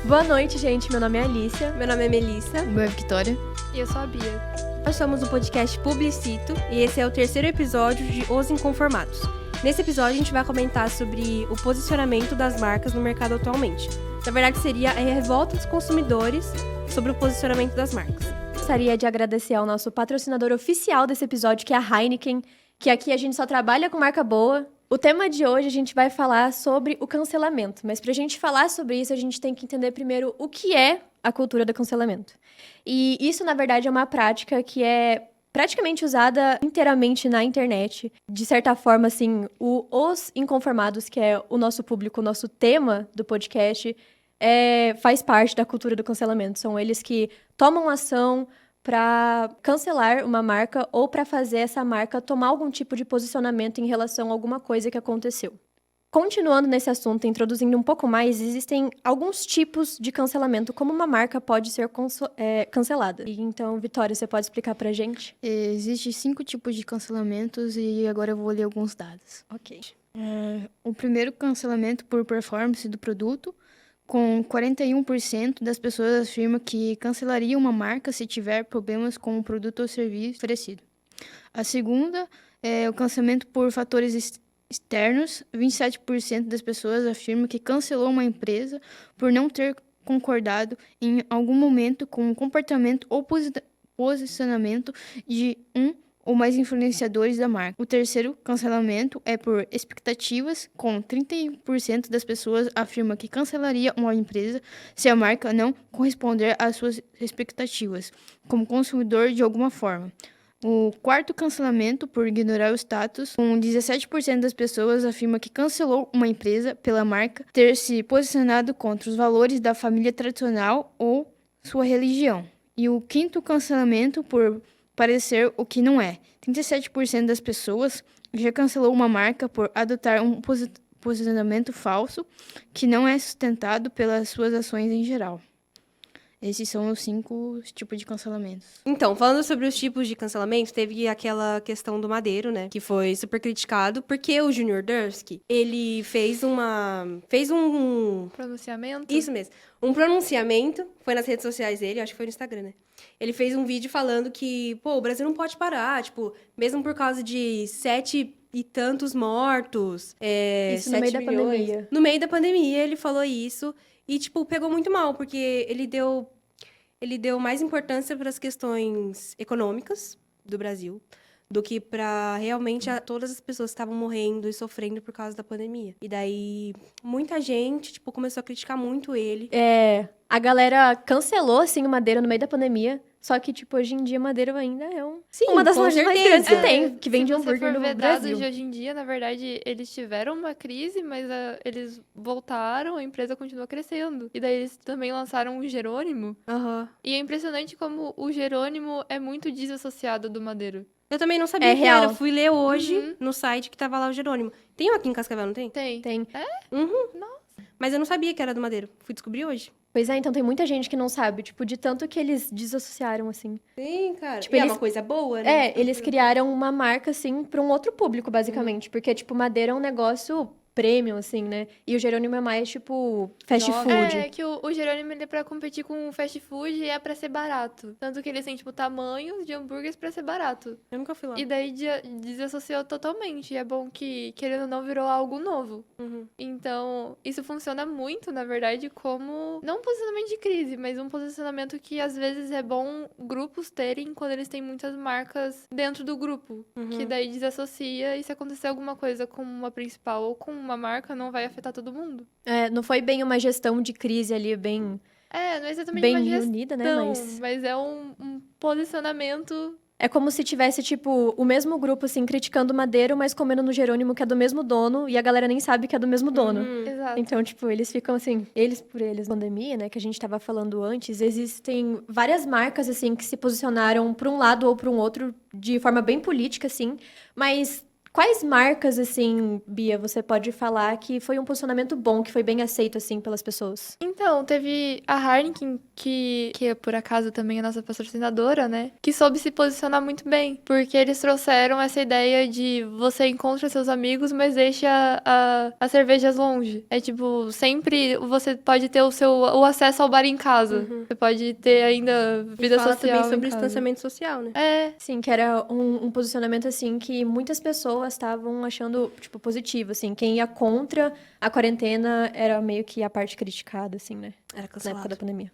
Boa noite, gente. Meu nome é Alicia. Meu nome é Melissa. Meu é Vitória. E eu sou a Bia. Nós somos o podcast Publicito e esse é o terceiro episódio de Os Inconformados. Nesse episódio a gente vai comentar sobre o posicionamento das marcas no mercado atualmente. Na verdade seria a revolta dos consumidores sobre o posicionamento das marcas. Gostaria de agradecer ao nosso patrocinador oficial desse episódio, que é a Heineken, que aqui a gente só trabalha com marca boa. O tema de hoje a gente vai falar sobre o cancelamento, mas pra gente falar sobre isso a gente tem que entender primeiro o que é a cultura do cancelamento. E isso, na verdade, é uma prática que é praticamente usada inteiramente na internet. De certa forma, assim, os inconformados, que é o nosso público, o nosso tema do podcast, faz parte da cultura do cancelamento. São eles que tomam ação para cancelar uma marca ou para fazer essa marca tomar algum tipo de posicionamento em relação a alguma coisa que aconteceu. Continuando nesse assunto, introduzindo um pouco mais, existem alguns tipos de cancelamento, como uma marca pode ser cancelada. E então, Vitória, você pode explicar pra gente? Existem 5 tipos de cancelamentos e agora eu vou ler alguns dados. Ok. O primeiro, cancelamento por performance do produto, com 41% das pessoas afirmam que cancelaria uma marca se tiver problemas com o produto ou serviço oferecido. A segunda é o cancelamento por fatores externos. 27% das pessoas afirmam que cancelou uma empresa por não ter concordado em algum momento com o comportamento ou posicionamento de um ou mais influenciadores da marca. O terceiro cancelamento é por expectativas, com 31% das pessoas afirmam que cancelaria uma empresa se a marca não corresponder às suas expectativas, como consumidor de alguma forma. O quarto cancelamento, por ignorar o status, com 17% das pessoas afirma que cancelou uma empresa pela marca ter se posicionado contra os valores da família tradicional ou sua religião. E o quinto cancelamento, por parecer o que não é. 37% das pessoas já cancelou uma marca por adotar um posicionamento falso que não é sustentado pelas suas ações em geral. Esses são os 5 tipos de cancelamentos. Então, falando sobre os tipos de cancelamento, teve aquela questão do Madeiro, né? Que foi super criticado, porque o Junior Durski, ele fez um Pronunciamento? Isso mesmo. Um pronunciamento, foi nas redes sociais dele, acho que foi no Instagram, né? Ele fez um vídeo falando que, o Brasil não pode parar, tipo, mesmo por causa de 7 e tantos mortos, isso no meio da pandemia. No meio da pandemia ele falou isso e, tipo, pegou muito mal, porque ele deu mais importância para as questões econômicas do Brasil do que para realmente todas as pessoas que estavam morrendo e sofrendo por causa da pandemia. E daí, muita gente, tipo, começou a criticar muito ele. A galera cancelou, assim, o Madeiro no meio da pandemia. Só que, tipo, hoje em dia, Madeiro ainda é uma das lojas mais grandes que tem, que vende hambúrguer no Brasil. De hoje em dia, na verdade, eles tiveram uma crise, mas eles voltaram, a empresa continua crescendo. E daí eles também lançaram o Jerônimo. Uhum. E é impressionante como o Jerônimo é muito desassociado do Madeiro. Eu também não sabia que real. era. Fui ler hoje no site que tava lá o Jerônimo. Tem um aqui em Cascavel, não tem? Tem. É? Uhum. Nossa. Mas eu não sabia que era do Madeiro. Fui descobrir hoje. Pois é, então tem muita gente que não sabe, tipo, de tanto que eles desassociaram, assim. Sim, cara. Tipo, E é uma coisa boa, né? Eles criaram uma marca, assim, pra um outro público, basicamente. Porque, tipo, Madeira é um negócio premium, assim, né? E o Jerônimo é mais, tipo, fast food. É que o Jerônimo, ele é pra competir com o fast food e é pra ser barato. Tanto que eles têm, tipo, tamanhos de hambúrgueres pra ser barato. Eu nunca fui lá. E daí desassociou totalmente. E é bom que, querendo ou não, virou algo novo. Uhum. Então, isso funciona muito, na verdade, como... não um posicionamento de crise, mas um posicionamento que, às vezes, é bom grupos terem quando eles têm muitas marcas dentro do grupo. Uhum. Que daí desassocia e se acontecer alguma coisa com uma principal ou com uma marca, não vai afetar todo mundo. Não foi bem uma gestão de crise ali, bem... Não é exatamente bem uma gestão, reunida, né? mas é um posicionamento... É como se tivesse, tipo, o mesmo grupo, assim, criticando o Madeiro, mas comendo no Jerônimo, que é do mesmo dono, e a galera nem sabe que é do mesmo dono. Exato. Então, tipo, eles ficam, assim, eles por eles. Pandemia, né, que a gente tava falando antes, existem várias marcas, assim, que se posicionaram pra um lado ou pra um outro, de forma bem política, assim, mas... Quais marcas, assim, Bia, você pode falar que foi um posicionamento bom, que foi bem aceito, assim, pelas pessoas? Então, teve a Heineken, que é por acaso também a nossa patrocinadora, né? Que soube se posicionar muito bem. Porque eles trouxeram essa ideia de você encontra seus amigos, mas deixa as cervejas longe. É tipo, sempre você pode ter o acesso ao bar em casa. Você pode ter ainda vida Fala social também sobre em casa. distanciamento social, né? É, Sim, que era um posicionamento, assim, que muitas pessoas estavam achando, tipo, positivo, assim. Quem ia contra a quarentena era meio que a parte criticada, assim, né? Era Na época cancelado. da pandemia.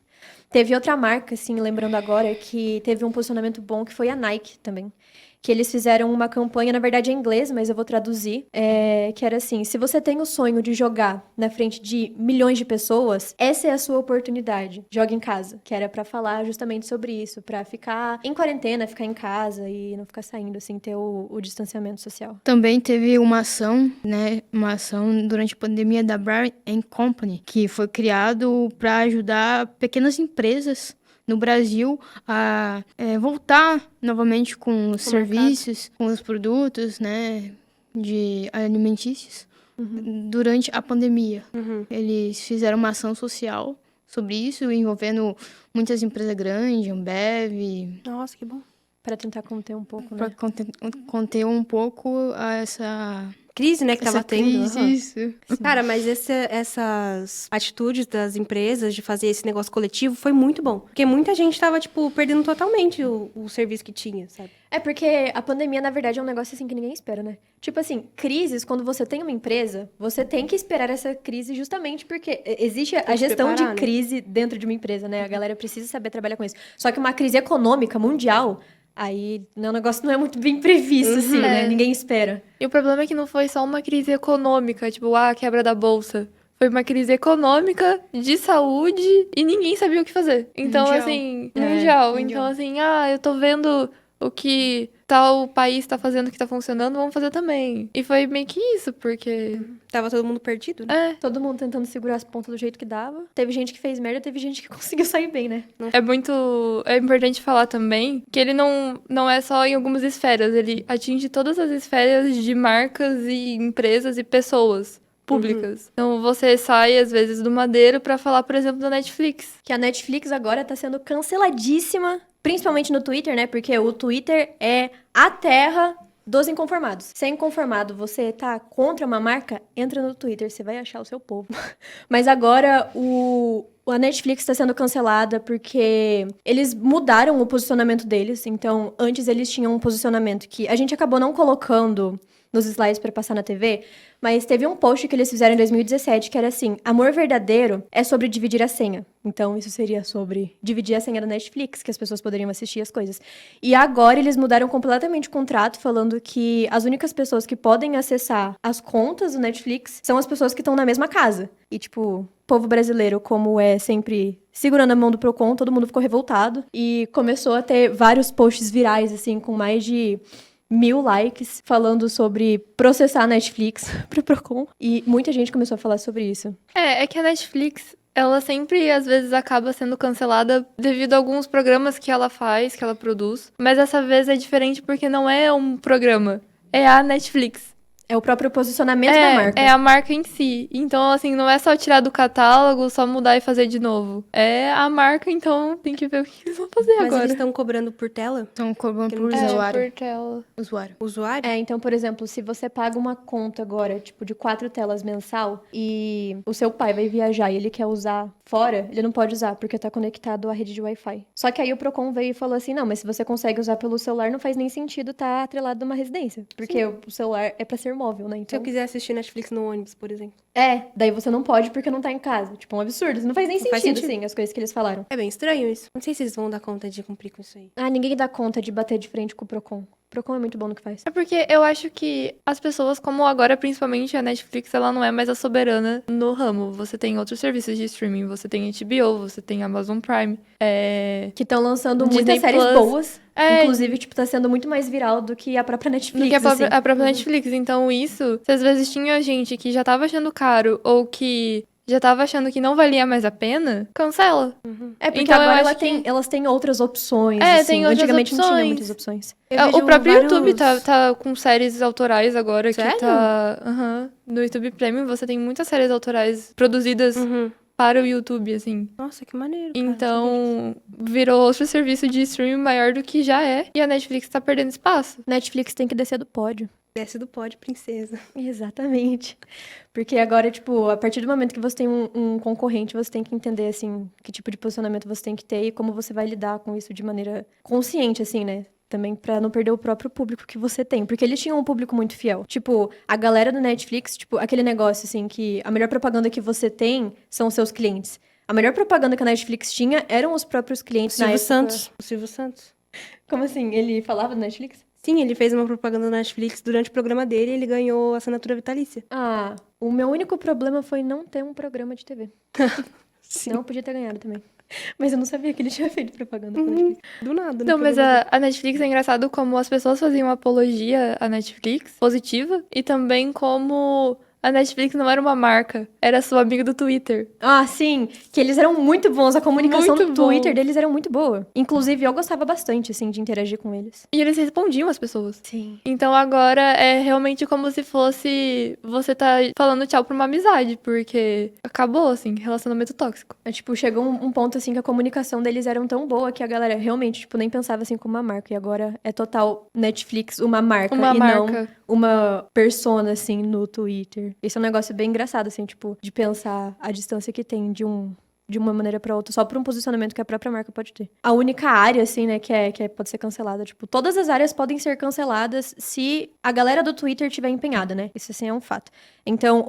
Teve outra marca, assim, lembrando agora, que teve um posicionamento bom, que foi a Nike também. Que eles fizeram uma campanha, na verdade é em inglês, mas eu vou traduzir, que era assim, se você tem o sonho de jogar na frente de milhões de pessoas, essa é a sua oportunidade. Joga em casa. Que era pra falar justamente sobre isso, pra ficar em quarentena, ficar em casa e não ficar saindo, assim, ter o distanciamento social. Também teve uma ação, né? Uma ação durante a pandemia da Brand Company, que foi criado para ajudar pequenas empresas no Brasil a voltar novamente com os serviços, com os produtos, né? De alimentícios durante a pandemia. Eles fizeram uma ação social sobre isso, envolvendo muitas empresas grandes, Ambev, Nossa, que bom. Pra tentar conter um pouco, para né? conter um pouco essa Crise, né, que tava tendo. crise, aham. isso. Cara, mas essas atitudes das empresas de fazer esse negócio coletivo foi muito bom. Porque muita gente tava, tipo, perdendo totalmente o serviço que tinha, sabe? É porque a pandemia, na verdade, é um negócio assim que ninguém espera, né? Tipo assim, crises, quando você tem uma empresa, você tem que esperar essa crise justamente porque existe a que gestão preparar, de né? crise dentro de uma empresa, né? A galera precisa saber trabalhar com isso. Só que uma crise econômica mundial, aí o negócio não é muito bem previsto, assim, né? É. Ninguém espera. e o problema é que não foi só uma crise econômica, tipo, a quebra da bolsa. Foi uma crise econômica, de saúde, e ninguém sabia o que fazer. Então, Mundial. assim, É, mundial. mundial. Então, assim, eu tô vendo o que tal país tá fazendo que tá funcionando, vamos fazer também. E foi meio que isso, porque... Tava todo mundo perdido, né? Todo mundo tentando segurar as pontas do jeito que dava. Teve gente que fez merda, teve gente que conseguiu sair bem, né? É importante falar também que ele não é só em algumas esferas, ele atinge todas as esferas de marcas e empresas e pessoas públicas. Então você sai, às vezes, do Madeiro pra falar, por exemplo, da Netflix. Que a Netflix agora tá sendo canceladíssima, principalmente no Twitter, né? Porque o Twitter é a terra dos inconformados. Se é inconformado, você tá contra uma marca, entra no Twitter, você vai achar o seu povo. Mas agora a Netflix está sendo cancelada porque eles mudaram o posicionamento deles. Então, antes eles tinham um posicionamento que a gente acabou não colocando nos slides para passar na TV, mas teve um post que eles fizeram em 2017 que era assim: amor verdadeiro é sobre dividir a senha. Então, isso seria sobre dividir a senha da Netflix, que as pessoas poderiam assistir as coisas. E agora eles mudaram completamente o contrato, falando que as únicas pessoas que podem acessar as contas do Netflix são as pessoas que estão na mesma casa. E, tipo, povo brasileiro, como é sempre segurando a mão do Procon, todo mundo ficou revoltado. E começou a ter vários posts virais, assim, com mais de 1000 likes, falando sobre processar a Netflix pro Procon. E muita gente começou a falar sobre isso. É que a Netflix, ela sempre, às vezes, acaba sendo cancelada devido a alguns programas que ela faz, que ela produz. Mas dessa vez é diferente porque não é um programa, é a Netflix. É o próprio posicionamento da marca. É a marca em si. Então, assim, não é só tirar do catálogo, só mudar e fazer de novo. É a marca, então tem que ver o que eles vão fazer Mas agora. eles estão cobrando por tela? Estão cobrando Que por não- usuário. por tela. usuário. Usuário? Então, por exemplo, se você paga uma conta agora, tipo, de 4 telas mensal, e o seu pai vai viajar e ele quer usar fora, ele não pode usar, porque tá conectado à rede de Wi-Fi. Só que aí o Procon veio e falou assim, não, mas se você consegue usar pelo celular, não faz nem sentido tá atrelado a uma residência. Porque o celular é pra ser móvel, né? Se Então... eu quiser assistir Netflix no ônibus, por exemplo. daí você não pode porque não tá em casa. Tipo, um absurdo. Não faz nem Não faz sentido, sentido. assim, as coisas que eles falaram. É bem estranho isso. Não sei se eles vão dar conta de cumprir com isso aí. Ninguém dá conta de bater de frente com o Procon. O Procon é muito bom no que faz. É porque eu acho que as pessoas, como agora, principalmente a Netflix, ela não é mais a soberana no ramo. Você tem outros serviços de streaming, você tem HBO, você tem Amazon Prime. Que estão lançando Disney muitas séries Plus. boas. É. Inclusive, tipo, tá sendo muito mais viral do que a própria Netflix, Do que a própria, assim. a própria Netflix. Então, isso, se às vezes tinha gente que já tava achando caro ou que já tava achando que não valia mais a pena, cancela. É, porque Então, eu agora acho que- elas têm outras opções, É, assim. tem outras Antigamente não tinha opções. muitas opções. Eu O vejo próprio vários- YouTube tá com séries autorais agora, Sério? que tá... No YouTube Premium você tem muitas séries autorais produzidas Uhum. para o YouTube, assim. Nossa, que maneiro, cara. Então, virou outro serviço de streaming maior do que já é. E a Netflix tá perdendo espaço. Netflix tem que descer do pódio. Desce do pódio, princesa. Exatamente. Porque agora, tipo, a partir do momento que você tem um concorrente, você tem que entender, assim, que tipo de posicionamento você tem que ter e como você vai lidar com isso de maneira consciente, assim, né? Também pra não perder o próprio público que você tem. Porque eles tinham um público muito fiel. Tipo, a galera do Netflix, tipo, aquele negócio, assim, que a melhor propaganda que você tem são os seus clientes. A melhor propaganda que a Netflix tinha eram os próprios clientes na Silvio época. Santos. O Silvio Santos. Como assim? Ele falava do Netflix? Sim, ele fez uma propaganda na Netflix durante o programa dele e ele ganhou a assinatura vitalícia. Ah, o meu único problema foi não ter um programa de TV. Sim. Não, podia ter ganhado também. Mas eu não sabia que ele tinha feito propaganda pra Netflix. Do nada. no Não, mas programa a Netflix é engraçado como as pessoas faziam apologia à Netflix, positiva, e também como a Netflix não era uma marca, era sua amiga do Twitter. Ah, sim, que eles eram muito bons, a comunicação Muito no Twitter bom. deles era muito boa. Inclusive, eu gostava bastante, assim, de interagir com eles. E eles respondiam as pessoas. Sim. Então agora é realmente como se fosse você tá falando tchau pra uma amizade, porque acabou, assim, relacionamento tóxico. É, tipo, chegou um ponto, assim, que a comunicação deles era tão boa que a galera realmente, tipo, nem pensava, assim, como uma marca. E agora é total Netflix uma marca Uma e marca. não uma persona, assim, no Twitter. Esse é um negócio bem engraçado, assim, tipo, de pensar a distância que tem de uma maneira pra outra, só por um posicionamento que a própria marca pode ter. A única área, assim, né, pode ser cancelada, tipo, todas as áreas podem ser canceladas se a galera do Twitter tiver empenhada, né? Isso, assim, é um fato. Então,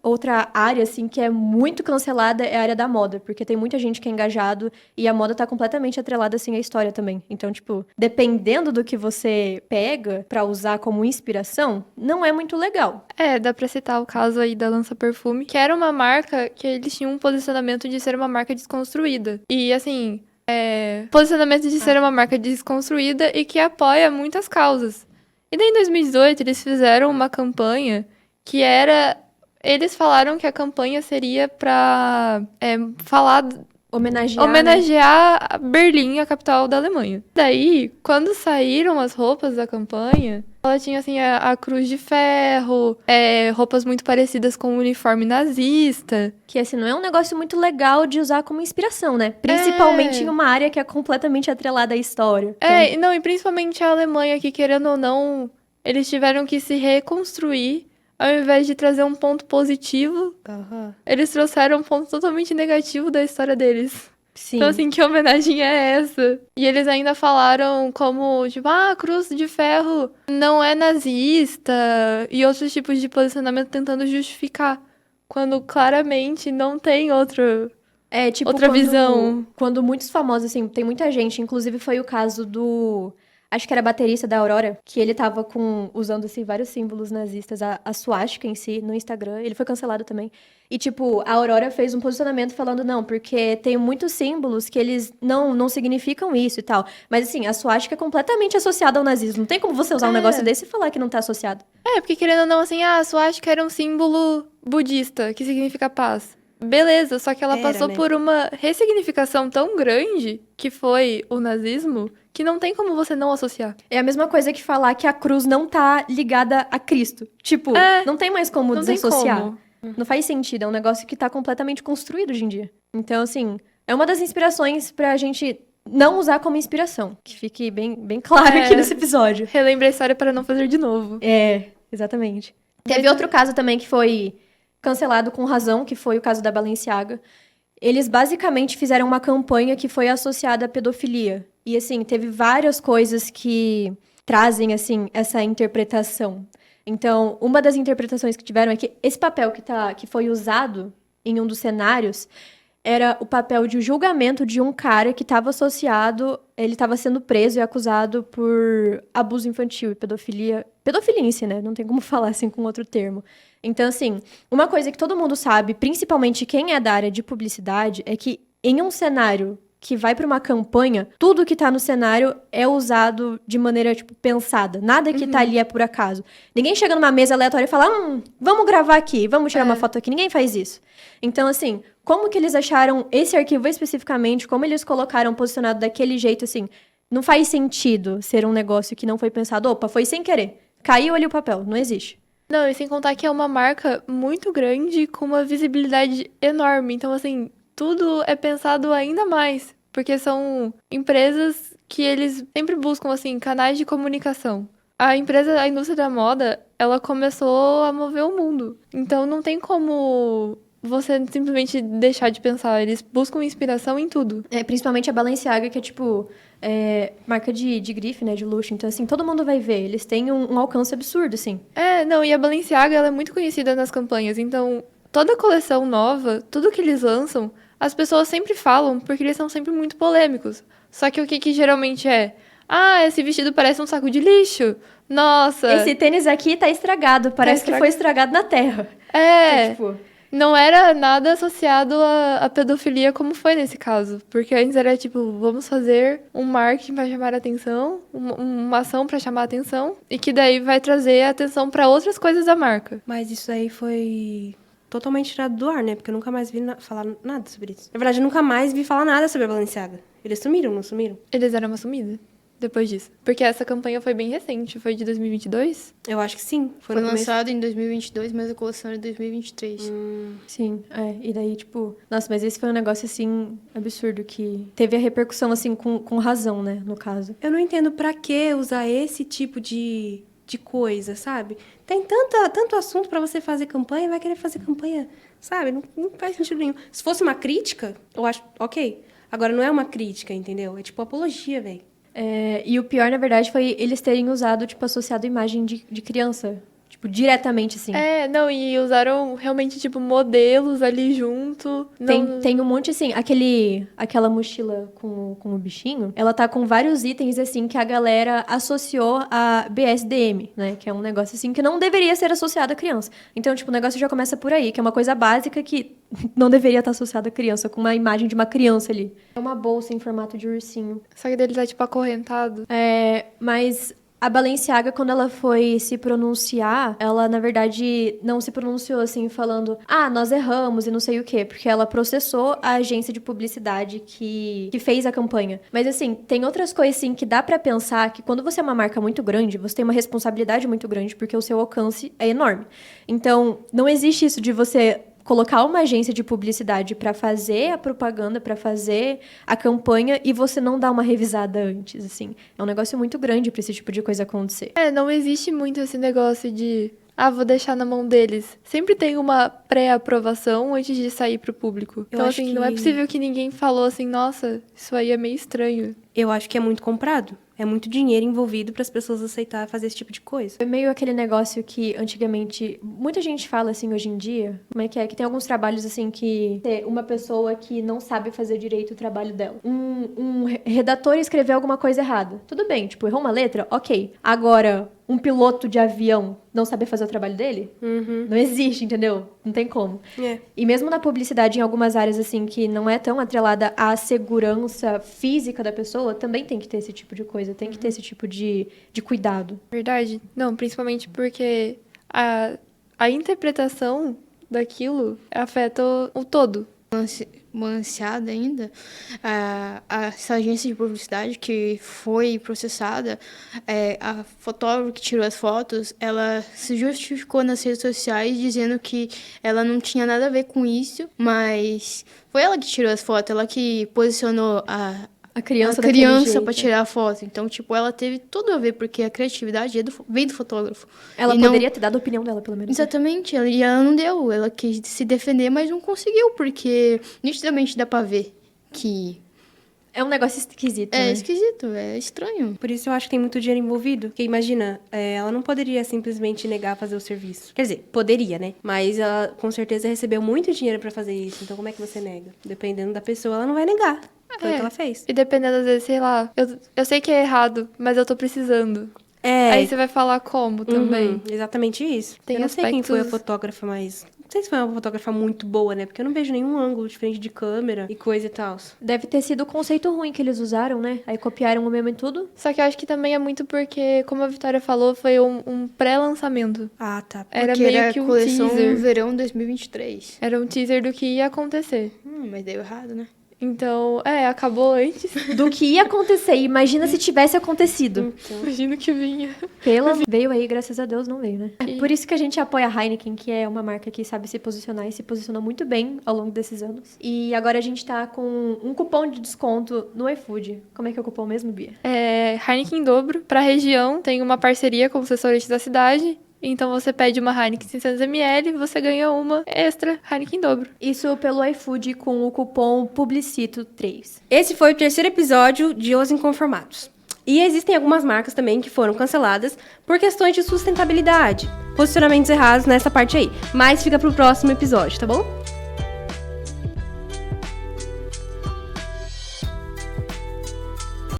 outra área, assim, que é muito cancelada é a área da moda, porque tem muita gente que é engajado e a moda tá completamente atrelada, assim, à história também. Então, tipo, dependendo do que você pega pra usar como inspiração, não é muito legal. É, dá pra citar o caso aí da Lança Perfume, que era uma marca que eles tinham um posicionamento de ser uma marca desconstruída. E, assim, posicionamento de ser uma marca desconstruída e que apoia muitas causas. E daí, em 2018, eles fizeram uma campanha que era... Eles falaram que a campanha seria pra falar... Homenagear, né? Homenagear Berlim, a capital da Alemanha. Daí, quando saíram as roupas da campanha, ela tinha, assim, a cruz de ferro, roupas muito parecidas com o uniforme nazista. Que, assim, não é um negócio muito legal de usar como inspiração, né? Principalmente em uma área que é completamente atrelada à história. Então, Não, e principalmente a Alemanha, que querendo ou não, eles tiveram que se reconstruir. Ao invés de trazer um ponto positivo, Aham. eles trouxeram um ponto totalmente negativo da história deles. sim. Então, assim, que homenagem é essa? E eles ainda falaram como, tipo, a cruz de ferro não é nazista, e outros tipos de posicionamento tentando justificar, quando claramente não tem outro... É, tipo, outra visão. Quando muitos famosos, assim, tem muita gente, inclusive foi o caso do... Acho que era baterista da Aurora, que ele tava usando, assim, vários símbolos nazistas, a suástica em si, no Instagram. Ele foi cancelado também. E, tipo, a Aurora fez um posicionamento falando, não, porque tem muitos símbolos que eles não significam isso e tal. Mas, assim, a suástica é completamente associada ao nazismo. Não tem como você usar um negócio desse e falar que não tá associado. Porque querendo ou não, assim, a suástica era um símbolo budista, que significa paz. Beleza, só que ela Era, passou né? por uma ressignificação tão grande, que foi o nazismo, que não tem como você não associar. É a mesma coisa que falar que a cruz não tá ligada a Cristo. Tipo, não tem mais como Não tem desassociar. como. Não faz sentido, é um negócio que tá completamente construído hoje em dia. Então, assim, é uma das inspirações pra gente não usar como inspiração. Que fique bem claro aqui nesse episódio. Relembra a história para não fazer de novo. É, exatamente. Teve outro caso também que foi cancelado com razão, que foi o caso da Balenciaga. Eles basicamente fizeram uma campanha que foi associada à pedofilia. E, assim, teve várias coisas que trazem, assim, essa interpretação. Então, uma das interpretações que tiveram é que esse papel que foi usado em um dos cenários era o papel de julgamento de um cara que estava associado, ele estava sendo preso e acusado por abuso infantil e pedofilia. Pedofilia em si, né? Não tem como falar assim com outro termo. Então, assim, uma coisa que todo mundo sabe, principalmente quem é da área de publicidade, é que em um cenário que vai para uma campanha, tudo que tá no cenário é usado de maneira, tipo, pensada. Nada que tá ali é por acaso. Ninguém chega numa mesa aleatória e fala, vamos gravar aqui, vamos tirar uma foto aqui. Ninguém faz isso. Então, assim, como que eles acharam esse arquivo especificamente, como eles colocaram posicionado daquele jeito, assim, não faz sentido ser um negócio que não foi pensado. Opa, foi sem querer. Caiu ali o papel, não existe. Não, e sem contar que é uma marca muito grande com uma visibilidade enorme. Então, assim, tudo é pensado ainda mais. Porque são empresas que eles sempre buscam, assim, canais de comunicação. A indústria da moda, ela começou a mover o mundo. Então, não tem como você simplesmente deixar de pensar. Eles buscam inspiração em tudo. Principalmente a Balenciaga, que é tipo marca de grife, né? De luxo. Então, assim, todo mundo vai ver. Eles têm um alcance absurdo, assim. Não, e a Balenciaga, ela é muito conhecida nas campanhas. Então, toda coleção nova, tudo que eles lançam, as pessoas sempre falam, porque eles são sempre muito polêmicos. Só que o que geralmente é? Ah, esse vestido parece um saco de lixo. Nossa. Esse tênis aqui tá estragado. Parece que foi estragado na terra. É. Tipo, Não era nada associado à pedofilia como foi nesse caso. Porque antes era tipo, vamos fazer um marketing para chamar a atenção, uma ação para chamar a atenção, e que daí vai trazer a atenção para outras coisas da marca. Mas isso aí foi totalmente tirado do ar, né? Porque eu nunca mais vi falar nada sobre isso. Na verdade, eu nunca mais vi falar nada sobre a Balenciaga. Eles sumiram, não sumiram? Eles deram uma sumida depois disso. Porque essa campanha foi bem recente, foi de 2022. Eu acho que sim. Foi no começo. lançado em 2022, mas a coleção é de 2023. sim, e daí, tipo... Nossa, mas esse foi um negócio, assim, absurdo, que teve a repercussão, assim, com razão, né? No caso. Eu não entendo pra que usar esse tipo de coisa, sabe? Tem tanto assunto pra você fazer campanha, vai querer fazer campanha, sabe? Não faz sentido nenhum. Se fosse uma crítica, eu acho ok. Agora, não é uma crítica, entendeu? É tipo apologia, velho. E o pior, na verdade, foi eles terem usado, tipo, associado a imagem de criança. Tipo, diretamente, assim. Não, e usaram realmente, tipo, modelos ali junto. Tem um monte, assim, aquela mochila com o bichinho, ela tá com vários itens, assim, que a galera associou a BSDM, né? Que é um negócio, assim, que não deveria ser associado a criança. Então, tipo, o negócio já começa por aí, que é uma coisa básica que não deveria estar associada a criança, com uma imagem de uma criança ali. É uma bolsa em formato de ursinho. Só que dele tá, tipo, acorrentado. Mas a Balenciaga, quando ela foi se pronunciar, ela, na verdade, não se pronunciou assim, falando nós erramos e não sei o quê, porque ela processou a agência de publicidade que fez a campanha. Mas, assim, tem outras coisas, assim, que dá pra pensar que quando você é uma marca muito grande, você tem uma responsabilidade muito grande, porque o seu alcance é enorme. Então, não existe isso de você colocar uma agência de publicidade para fazer a propaganda, para fazer a campanha e você não dar uma revisada antes, assim. É um negócio muito grande para esse tipo de coisa acontecer. Não existe muito esse negócio de vou deixar na mão deles. Sempre tem uma pré-aprovação antes de sair pro público. Então, assim, não é possível que ninguém falou assim, nossa, isso aí é meio estranho. Eu acho que é muito comprado. É muito dinheiro envolvido para as pessoas aceitar fazer esse tipo de coisa. É meio aquele negócio que antigamente muita gente fala assim hoje em dia, como é? Que tem alguns trabalhos assim que uma pessoa que não sabe fazer direito o trabalho dela. Um redator escreveu alguma coisa errada. Tudo bem, tipo, errou uma letra? Ok. Agora, um piloto de avião não saber fazer o trabalho dele? Não existe, entendeu? Não tem como. E mesmo na publicidade, em algumas áreas assim que não é tão atrelada à segurança física da pessoa, também tem que ter esse tipo de coisa. Tem que ter esse tipo de cuidado. Verdade? Não, principalmente porque a interpretação daquilo afeta o todo. Balanceada ainda, essa agência de publicidade que foi processada, a fotógrafa que tirou as fotos, ela se justificou nas redes sociais dizendo que ela não tinha nada a ver com isso, mas foi ela que tirou as fotos, ela que posicionou a criança para tirar a foto. Então, tipo, ela teve tudo a ver, porque a criatividade vem do fotógrafo. Ela poderia ter dado a opinião dela, pelo menos. Exatamente. E ela não deu. Ela quis se defender, mas não conseguiu, porque nitidamente dá pra ver que... É um negócio esquisito, É né? esquisito, é estranho. Por isso eu acho que tem muito dinheiro envolvido. Porque imagina, ela não poderia simplesmente negar a fazer o serviço. Quer dizer, poderia, né? Mas ela com certeza recebeu muito dinheiro pra fazer isso. Então como é que você nega? Dependendo da pessoa, ela não vai negar. Foi o que ela fez. E dependendo, às vezes, sei lá, eu sei que é errado, mas eu tô precisando. Aí você vai falar como também. Exatamente isso. Tem eu não sei quem foi a aspectos- fotógrafa, mas... Não sei se foi uma fotógrafa muito boa, né? Porque eu não vejo nenhum ângulo diferente de câmera e coisa e tal. Deve ter sido o conceito ruim que eles usaram, né? Aí copiaram o mesmo em tudo. Só que eu acho que também é muito porque, como a Vitória falou, foi um pré-lançamento. Ah, tá. Era Porque meio era que um coleção teaser. verão 2023. Era um teaser do que ia acontecer. Mas deu errado, né? Então, acabou antes. Do que ia acontecer. Imagina se tivesse acontecido. Imagino que vinha. Veio aí, graças a Deus, não veio, né? Por isso que a gente apoia a Heineken, que é uma marca que sabe se posicionar e se posicionou muito bem ao longo desses anos. E agora a gente tá com um cupom de desconto no iFood. Como é que é o cupom mesmo, Bia? Heineken em dobro. Pra região, tem uma parceria com os restaurantes da cidade. Então você pede uma Heineken 600ml, você ganha uma extra Heineken em dobro. Isso pelo iFood com o cupom PUBLICITO3. Esse foi o terceiro episódio de Os Inconformados. E existem algumas marcas também que foram canceladas por questões de sustentabilidade. Posicionamentos errados nessa parte aí. Mas fica pro próximo episódio, tá bom?